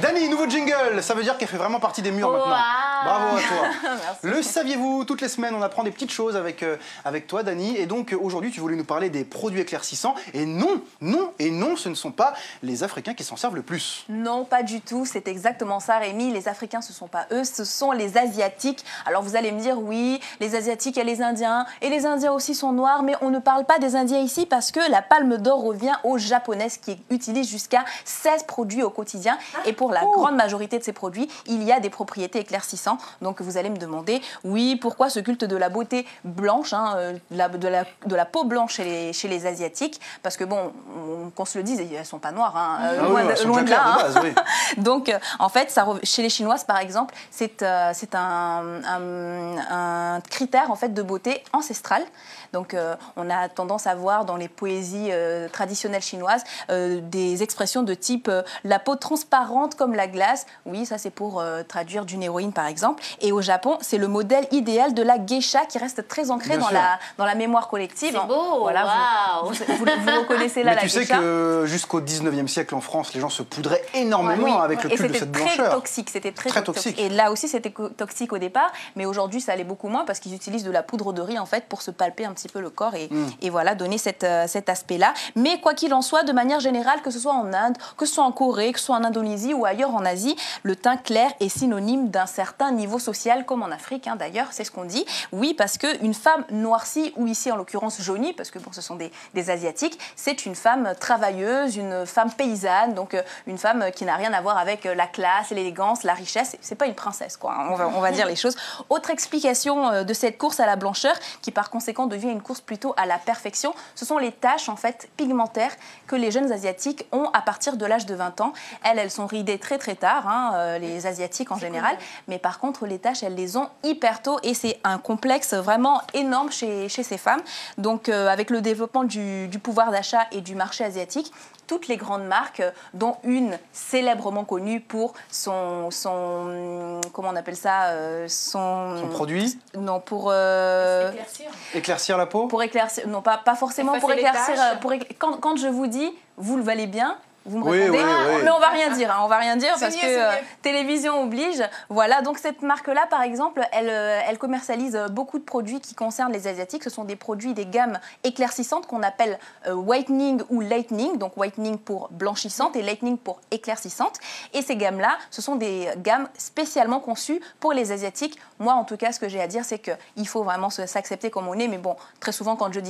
Dani, nouveau jingle, ça veut dire qu'elle fait vraiment partie des murs maintenant. Bravo à toi. Le saviez-vous, toutes les semaines on apprend des petites choses avec toi Dani, et donc aujourd'hui tu voulais nous parler des produits éclaircissants, et non, ce ne sont pas les Africains qui s'en servent le plus. Non, pas du tout, c'est exactement ça Rémi, les Africains ce ne sont pas eux, ce sont les Asiatiques. Alors vous allez me dire oui, les Asiatiques et les Indiens aussi sont noirs, mais on ne parle pas des Indiens ici parce que la palme d'or revient aux Japonaises qui utilisent jusqu'à 16 produits au quotidien, et pour la grande majorité de ces produits, il y a des propriétés éclaircissantes. Donc vous allez me demander, oui, pourquoi ce culte de la beauté blanche, de la peau blanche chez les Asiatiques? Parce que bon, qu'on se le dise, elles ne sont pas noires, loin de là. De base, oui. Donc en fait, chez les Chinoises par exemple, c'est un critère en fait, de beauté ancestrale. Donc on a tendance à voir dans les poésies traditionnelles chinoises des expressions de type la peau transparente comme la glace. Oui, ça c'est pour traduire d'une héroïne par exemple. Et au Japon, c'est le modèle idéal de la geisha qui reste très ancré dans la mémoire collective. C'est beau, voilà, wow. vous reconnaissez là la geisha. Mais tu sais que jusqu'au 19e siècle en France, les gens se poudraient énormément avec le culte de cette blancheur. C'était très toxique. Et là aussi, c'était toxique au départ, mais aujourd'hui, ça allait beaucoup moins parce qu'ils utilisent de la poudre de riz en fait pour se palper un petit peu le corps et voilà, donner cet aspect-là. Mais quoi qu'il en soit, de manière générale, que ce soit en Inde, que ce soit en Corée, que ce soit en Indonésie ou ailleurs en Asie, le teint clair est synonyme d'un certain niveau social, comme en Afrique d'ailleurs, c'est ce qu'on dit. Oui, parce qu'une femme noircie, ou ici en l'occurrence jaunie, parce que bon, ce sont des Asiatiques, c'est une femme travailleuse, une femme paysanne, donc une femme qui n'a rien à voir avec la classe, l'élégance, la richesse. C'est pas une princesse, quoi. On va dire les choses. Autre explication de cette course à la blancheur, qui par conséquent devient une course plutôt à la perfection, ce sont les taches en fait pigmentaires que les jeunes Asiatiques ont à partir de l'âge de 20 ans. Elles sont ridées très très tard, les Asiatiques en général, mais par contre les taches, elles les ont hyper tôt, et c'est un complexe vraiment énorme chez ces femmes. Donc avec le développement du pouvoir d'achat et du marché asiatique, toutes les grandes marques, dont une célèbrement connue pour son comment on appelle ça, son produit. Non, pour éclaircir la peau. Pour éclaircir, non pas forcément pour éclaircir. Quand je vous dis, vous le valez bien. Vous me répondez, oui. mais on va rien dire, on va rien dire parce que télévision oblige. Voilà, donc cette marque-là, par exemple, elle commercialise beaucoup de produits qui concernent les Asiatiques. Ce sont des produits, des gammes éclaircissantes qu'on appelle whitening ou lightening. Donc whitening pour blanchissante et lightening pour éclaircissante. Et ces gammes-là, ce sont des gammes spécialement conçues pour les Asiatiques. Moi, en tout cas, ce que j'ai à dire, c'est qu'il faut vraiment s'accepter comme on est. Mais bon, très souvent, quand je dis